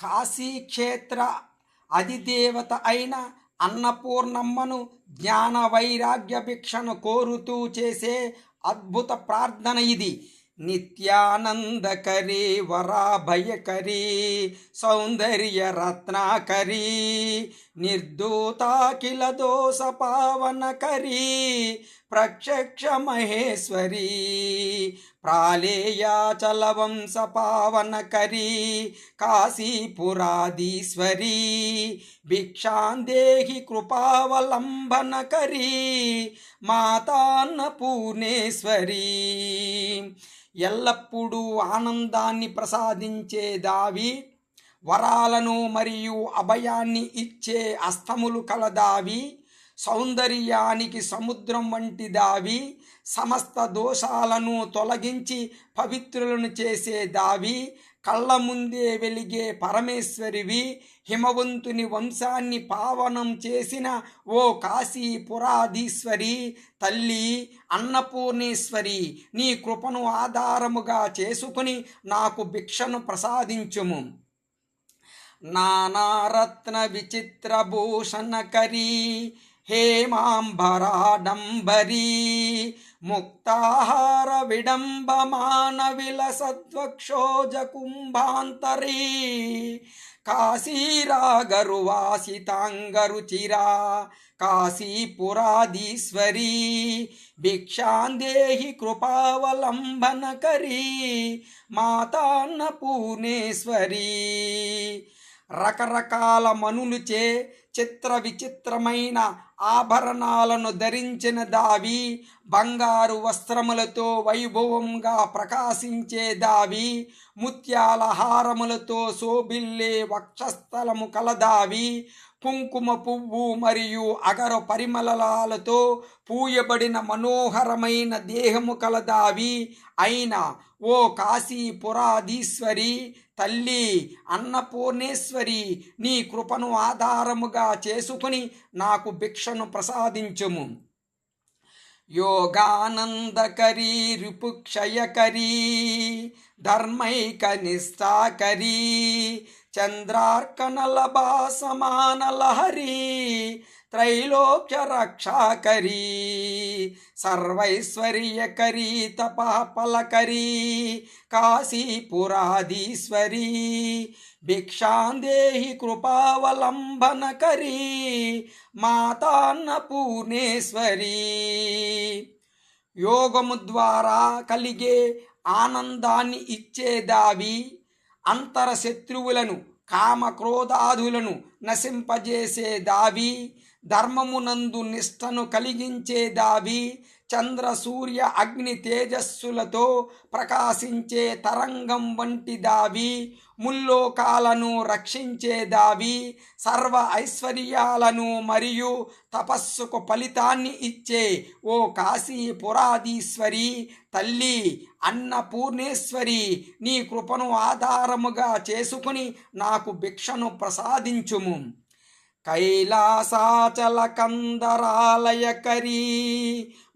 కాశీక్షేత్ర అధిదేవత అయిన అన్నపూర్ణమ్మను జ్ఞాన వైరాగ్య భిక్షను కోరుతూ చేసే అద్భుత ప్రార్థన ఇది. నిత్యానందకరీ వరాభయకరీ సౌందర్య రత్నాకరీ నిర్దూతాఖిల దోష పావనకరీ ప్రత్యక్ష మహేశ్వరీ ప్రాళేయాచల వంశ పావనకరీ కాశీపురాధీశ్వరీ భిక్షాందేహి కృపావలంబనకరీ మాతాన్నపూర్ణేశ్వరీ. ఎల్లప్పుడూ ఆనందాన్ని ప్రసాదించే దావి, వరాలను మరియు అభయాన్ని ఇచ్చే అస్తములు కలదావి, సౌందర్యానికి సముద్రం వంటి దావి, సమస్త దోషాలను తొలగించి పవిత్రులను చేసే దావి, కళ్ళ ముందే వెలిగే పరమేశ్వరివి, హిమవంతుని వంశాన్ని పావనం చేసిన ఓ కాశీపురాధీశ్వరి తల్లి అన్నపూర్ణేశ్వరి, నీ కృపను ఆధారముగా చేసుకుని నాకు భిక్షను ప్రసాదించుము. నానారత్న విచిత్ర భూషణకరీ హేమాంబరాడంబరీ ముక్తాహార విడంబమాన విలసద్వక్షోజ కుంభాంతరీ కాశీరాగరువాసితాంగరుచిరా కాశీపురాధీశ్వరీ భిక్షాందేహి కృపావలంబనకరీ మాతాన్నపూర్ణేశ్వరీ. రకరకాల మనులుచే చిత్ర విచిత్రమైన ఆభరణాలను ధరించిన దావి, బంగారు వస్త్రములతో వైభవంగా ప్రకాశించే దావి, ముత్యాల హారములతో శోభిల్లే వక్షస్థలము కలదావి, కుంకుమ పువ్వు మరియు అగర పరిమళాలతో పూయబడిన మనోహరమైన దేహము కలదావి అయిన ఓ కాశీపురాధీశ్వరి తల్లి అన్నపూర్ణేశ్వరి, నీ కృపను ఆధారముగా చేసుకుని నాకు భిక్షను ప్రసాదించుము. యోగానందకరీ రిపుక్షయకరీ ధర్మైకనిష్టాకరీ చంద్రార్కనలభా సమానలహరీ త్రైలోక్య రక్షాకరీ సర్వైశ్వర్యకరీ తపఫలకరీ కాశీపురాధీశ్వరీ భిక్షాందేహి కృపావలంబనకరీ మాతాన్నపూర్ణేశ్వరీ. యోగము ద్వారా కలిగే ఆనందాన్ని ఇచ్చేదావి, అంతర శత్రువులను కామక్రోధాదులను నశింపజేసే దావి, ధర్మమునందు నిష్టను కలిగించే దావి, చంద్ర సూర్య అగ్ని తేజస్సులతో ప్రకాశించే తరంగం వంటి దావి, ముల్లోకాలను రక్షించే దావి, సర్వ ఐశ్వర్యాలను మరియు తపస్సుకు ఫలితాన్ని ఇచ్చే ఓ కాశీపురాధీశ్వరి తల్లి అన్నపూర్ణేశ్వరి, నీ కృపను ఆధారముగా చేసుకుని నాకు భిక్షను ప్రసాదించుము. కైలాసాచల కందరాలయకరీ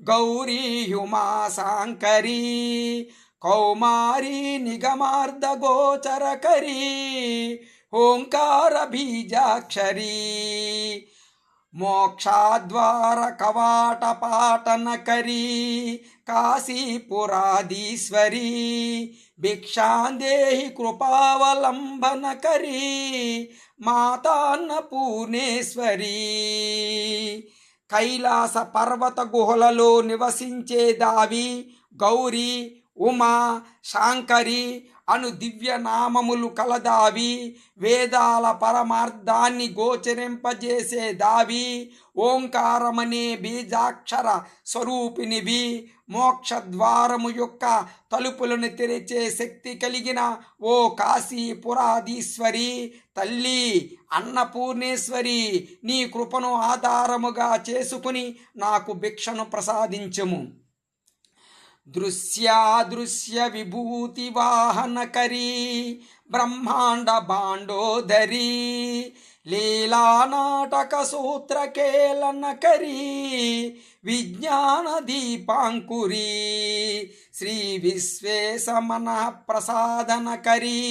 గౌరీ హ్యుమాశాంకరీ కౌమారీ నిగమార్ధ గోచరకరీ ఓంకార బీజాక్షరీ మోక్షాద్వార కవాట పాటనకరీ కాశీపురాధీశ్వరీ భిక్షాందేహి కృపావలంబనకరీ మాతాన్నపూర్ణేశ్వరీ. కైలాస పర్వత గుహలలో నివసించే దావి, గౌరీ, ఉమా, శాంకరి అను దివ్య నామములు కలదావి, వేదాల పరమార్థాన్ని గోచరింపజేసే దావి, ఓంకారమనే బీజాక్షర స్వరూపినివి, మోక్షద్వారము యొక్క తలుపులను తెరిచే శక్తి కలిగిన ఓ కాశీపురాధీశ్వరి తల్లి అన్నపూర్ణేశ్వరి, నీ కృపను ఆధారముగా చేసుకుని నాకు భిక్షను ప్రసాదించుము. దృశ్యాదృశ్య విభూతి వాహనకరీ బ్రహ్మాండ బాండోదరీ లీలా నాటక సూత్రకేళనకరీ విజ్ఞాన దీపాంకురీ శ్రీ విశ్వేశమన ప్రసాదనకరీ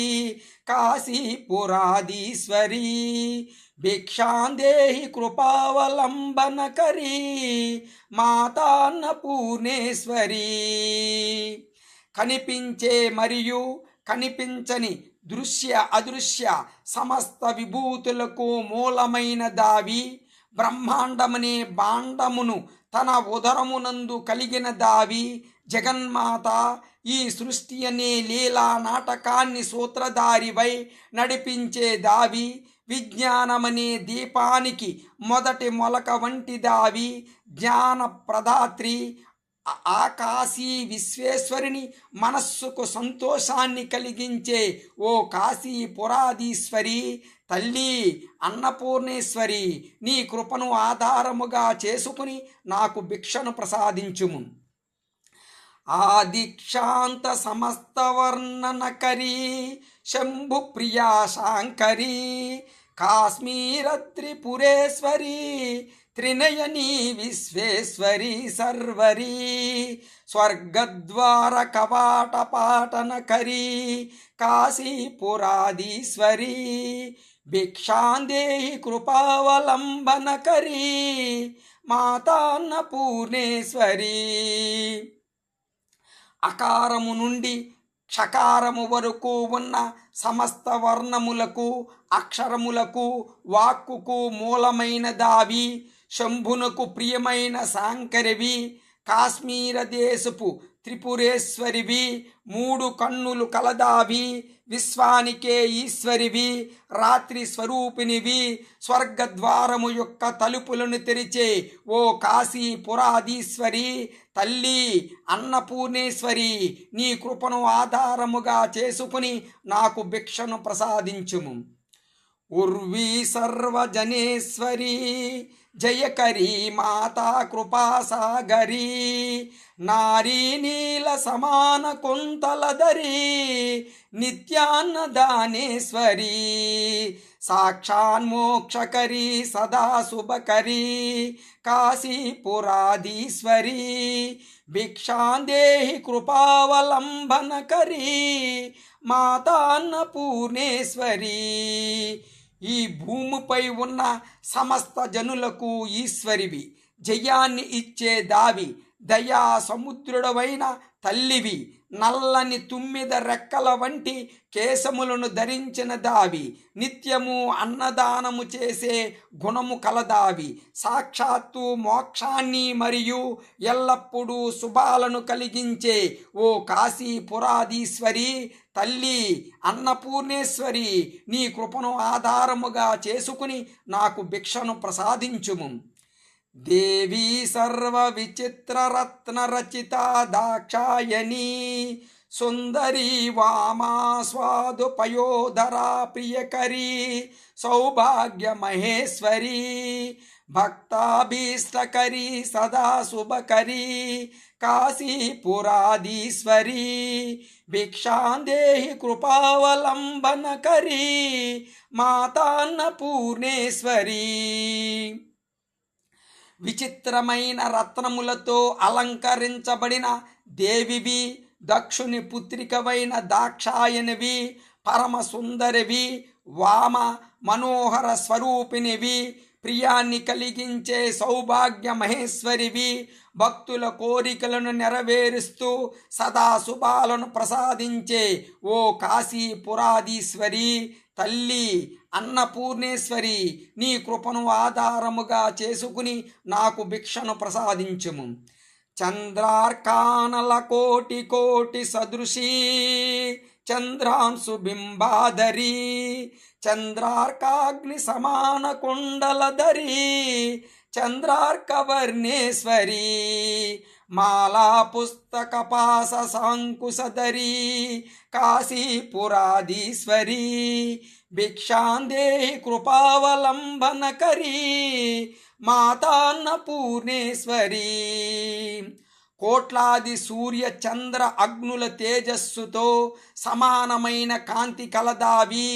కాశీపురాధీశ్వరీ భిక్షాందేహి కృపావలంబనకరీ మాతాన్నపూర్ణేశ్వరీ. కనిపించే మరియు కనిపించని దృశ్య అదృశ్య సమస్త విభూతులకు మూలమైన దావి, బ్రహ్మాండమనే బాండమును తన ఉదరమునందు కలిగిన దావి, జగన్మాత ఈ సృష్టి అనే లీలా నాటకాన్ని సూత్రధారివై నడిపించే దావి, విజ్ఞానమనే దీపానికి మొదటి మొలక వంటి దావి, జ్ఞాన ప్రదాత్రి ఆ కాశీ విశ్వేశ్వరిని మనస్సుకు సంతోషాన్ని కలిగించే ఓ కాశీపురాధీశ్వరి తల్లి అన్నపూర్ణేశ్వరి, నీ కృపను ఆధారముగా చేసుకుని నాకు భిక్షను ప్రసాదించుము. ఆదిక్షాంత సమస్త వర్ణనకరీ శంభు ప్రియా శాంకరీ కాశ్మీర త్రిపురేశ్వరీ త్రినయనీ విశ్వేశ్వరీ సర్వరీ స్వర్గద్వార కవాట పాటనకరీ కాశీపురాధీశ్వరీ భిక్షాందేహి కృపావలంబనకరీ మాతాన్నపూర్ణేశ్వరీ. అకారము నుండి క్షకారము వరకు ఉన్న సమస్త వర్ణములకు అక్షరములకు వాక్కుకు మూలమైన దావి, శంభునకు ప్రియమైన శాంకరివి, కాశ్మీర దేశపు త్రిపురేశ్వరివి, మూడు కన్నులు కలదావి, విశ్వానికే ఈశ్వరివి, రాత్రి స్వరూపినివి, స్వర్గద్వారము యొక్క తలుపులను తెరిచే ఓ కాశీపురాధీశ్వరి తల్లి అన్నపూర్ణేశ్వరి, నీ కృపను ఆధారముగా చేసుకుని నాకు భిక్షను ప్రసాదించుము. ఉర్వీ సర్వజనేశ్వరీ జయకరీ మాతా కృపాసాగరీ నారీ నీల సమాన కుంతలధరీ నిత్యాన్నదానేశ్వరీ సాక్షాన్మోక్షకరీ సదా శుభకరీ కాశీపురాధీశ్వరీ భిక్షాందేహి కృపావలంబనకరీ మాతాన్నపూర్ణేశ్వరీ. ఈ భూమిపై ఉన్న సమస్త జనులకు ఈశ్వరివి, జయాన్ని ఇచ్చే దావి, దయా సముద్రుడవైన తల్లివి, నల్లని తుమ్మిద రెక్కల వంటి కేశములను ధరించిన దావి, నిత్యము అన్నదానము చేసే గుణము కలదావి, సాక్షాత్తు మోక్షాన్ని మరియు ఎల్లప్పుడూ శుభాలను కలిగించే ఓ కాశీపురాధీశ్వరి తల్లి అన్నపూర్ణేశ్వరి, నీ కృపను ఆధారముగా చేసుకుని నాకు భిక్షను ప్రసాదించుము. దేవీ సర్వ విచిత్ర రత్న రచిత దాక్షాయణీ సుందరీ వామా స్వాదుపయోధరా ప్రియకరీ సౌభాగ్య మహేశ్వరీ భక్తాభీష్టకరీ సదా శుభకరీ కాశీపురాధీశ్వరీ భిక్షాందేహి కృపావలంబనకరీ మాతాన్నపూర్ణేశ్వరీ. విచిత్రమైన రత్నములతో అలంకరించబడిన దేవివి, దక్షుని పుత్రికవైన దాక్షాయనివి, పరమ సుందరివి, వామ మనోహర స్వరూపినివి, ప్రియాన్ని కలిగించే సౌభాగ్య మహేశ్వరివి, భక్తుల కోరికలను నెరవేరుస్తూ సదా శుభాలను ప్రసాదించే ఓ కాశీపురాధీశ్వరి తల్లి అన్నపూర్ణేశ్వరి, నీ కృపను ఆధారముగా చేసుకుని నాకు భిక్షను ప్రసాదించుము. చంద్రార్కానల కోటి కోటి సదృశీ చంద్రాంశు బింబాధరీ చంద్రార్కాగ్ని సమాన కుండలధరీ చంద్రార్కవర్ణేశ్వరీ మాలా పుస్తక పాస సాంకుశధరీ కాశీపురాధీశ్వరీ భిక్షాందేహి కృపావలంబనకరీ మాతాన్నపూర్ణేశ్వరీ. కోట్లాది సూర్య చంద్ర అగ్నుల తేజస్సుతో సమానమైన కాంతి కలదావి,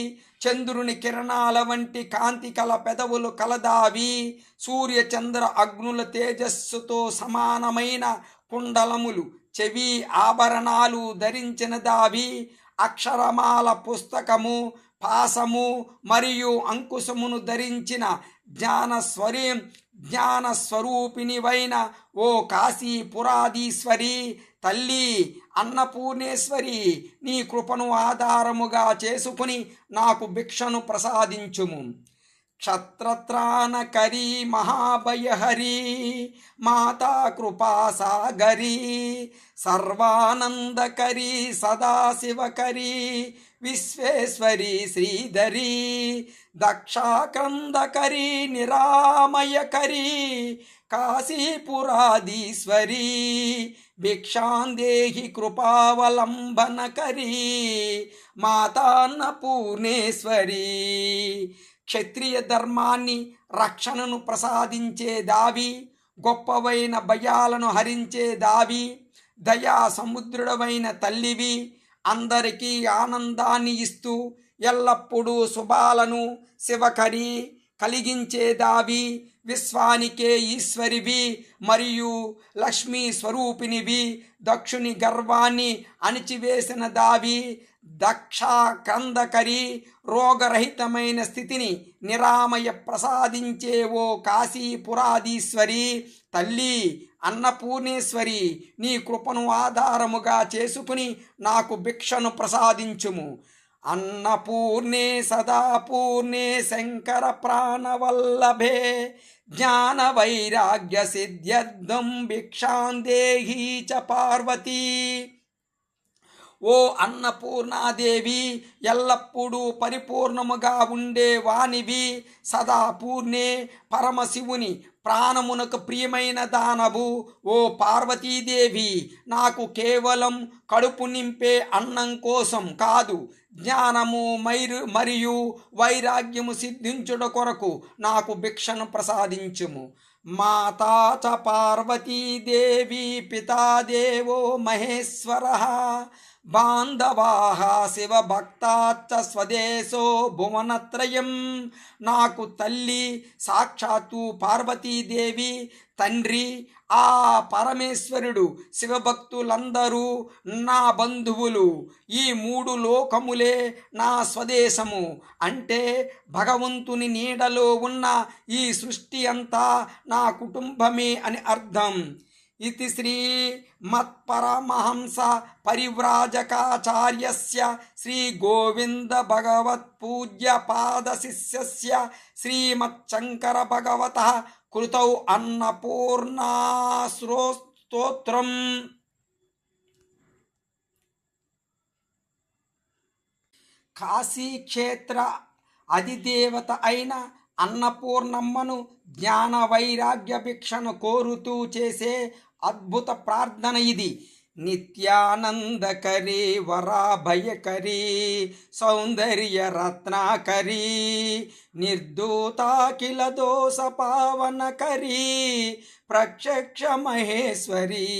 చంద్రుని కిరణాల వంటి కాంతి కల పెదవులు కలదావి, సూర్యచంద్ర అగ్నుల తేజస్సుతో సమానమైన కుండలములు చెవి ఆభరణాలు ధరించిన దావి, అక్షరమాల పుస్తకము పాసము మరియు అంకుశమును ధరించిన జ్ఞానస్వరూపిణివైన ఓ కాశీపురాధీశ్వరి తల్లి అన్నపూర్ణేశ్వరి, నీ కృపను ఆధారముగా చేసుకుని నాకు భిక్షను ప్రసాదించుము. క్షత్రత్రాణకరీ మహాభయహరి మాతా కృపాసాగరీ, సర్వానందకరీ సదాశివకరీ విశ్వేశ్వరీ శ్రీధరీ, దక్షాకందకరీ నిరామయకరీ కాశీపురాధీశ్వరీ, భిక్షాందేహి కృపావలంబనకరీ మాతాన్నపూర్ణేశ్వరీ. క్షత్రియ ధర్మాన్ని రక్షణను ప్రసాదించే దావి, గొప్పవైన భయాలను హరించే దావి, దయా సముద్రుడవైన తల్లివి, అందరికీ ఆనందాన్ని ఇస్తూ ఎల్లప్పుడూ శుభాలను శివకరి కలిగించే దావి, విశ్వానికే ఈశ్వరివి మరియు లక్ష్మీ స్వరూపినివి, దక్షుని గర్వాన్ని అణిచివేసిన దావి, దక్షాకందకరి రోగరహితమైన స్థితిని నిరామయ ప్రసాదించే ఓ కాశీపురాధీశ్వరి తల్లి అన్నపూర్ణేశ్వరి, నీ కృపను ఆధారముగా చేసుకుని నాకు భిక్షను ప్రసాదించుము. అన్నపూర్ణే సదాపూర్ణే శంకర ప్రాణవల్లభే, జ్ఞాన వైరాగ్య సిద్ధ్యర్థం భిక్షాందేహీ చ పార్వతీ. ఓ అన్నపూర్ణాదేవి, ఎల్లప్పుడూ పరిపూర్ణముగా ఉండే వానివి, సదాపూర్ణే పరమశివుని ప్రాణమునకు ప్రియమైన దానవు ఓ పార్వతీదేవి, నాకు కేవలం కడుపు నింపే అన్నం కోసం కాదు, జ్ఞానము మరియు వైరాగ్యము సిద్ధించుట కొరకు నాకు భిక్షను ప్రసాదించుము. మాతా చ పార్వతీదేవి పితా దేవో మహేశ్వరః, బాంధవాః శివభక్తాశ్చ స్వదేశో భువనత్రయం. నాకు తల్లి సాక్షాత్తు పార్వతీదేవి, తండ్రి ఆ పరమేశ్వరుడు, శివభక్తులందరూ నా బంధువులు. ఈ మూడు లోకములే నా స్వదేశము. అంటే భగవంతుని నీడలో ఉన్న ఈ సృష్టి అంతా నా కుటుంబమే అని అర్థం. ఇతి శ్రీ మత్పరమహంస పరివ్రాజకాచార్యస్య శ్రీ గోవింద భగవత్ పూజ్య పాద శిష్యస్య శ్రీమచ్చంకర భగవతః కృతౌ అన్నపూర్ణాశ్రోస్తోత్రం. కాశీక్షేత్ర అధిదేవత అయిన అన్నపూర్ణమ్మను జ్ఞాన వైరాగ్య భిక్షను కోరుతూ చేసే అద్భుత ప్రార్థన ఇది. నిత్యానందకరీ వరాభయకరీ సౌందర్య రత్నాకరీ నిర్దూతాఖిల దోష పావనకరీ ప్రత్యక్ష మహేశ్వరీ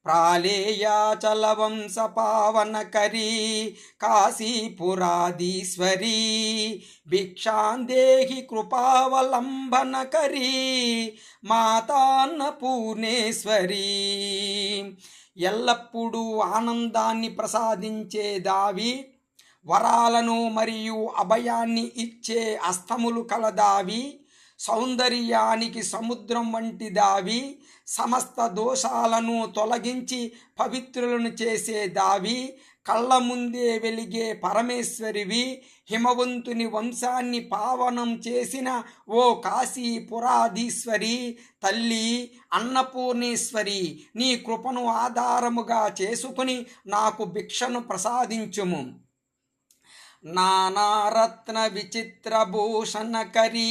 ప్రాళేయాచల వంశ పావనకరీ కాశీపురాధీశ్వరీ భిక్షాందేహి కృపావలంబనకరీ మాతాన్నపూర్ణేశ్వరీ. ఎల్లప్పుడూ ఆనందాన్ని ప్రసాదించే దావి, వరాలను మరియు అభయాన్ని ఇచ్చే అస్తములు కలదావి, సౌందర్యానికి సముద్రం వంటి దావి, సమస్త దోషాలను తొలగించి పవిత్రులను చేసే దావి, కళ్ళ ముందే వెలిగే పరమేశ్వరివి, హిమవంతుని వంశాన్ని పావనం చేసిన ఓ కాశీపురాధీశ్వరి తల్లి అన్నపూర్ణేశ్వరి, నీ కృపను ఆధారముగా చేసుకుని నాకు భిక్షను ప్రసాదించుము. నానారత్న విచిత్ర భూషణకరీ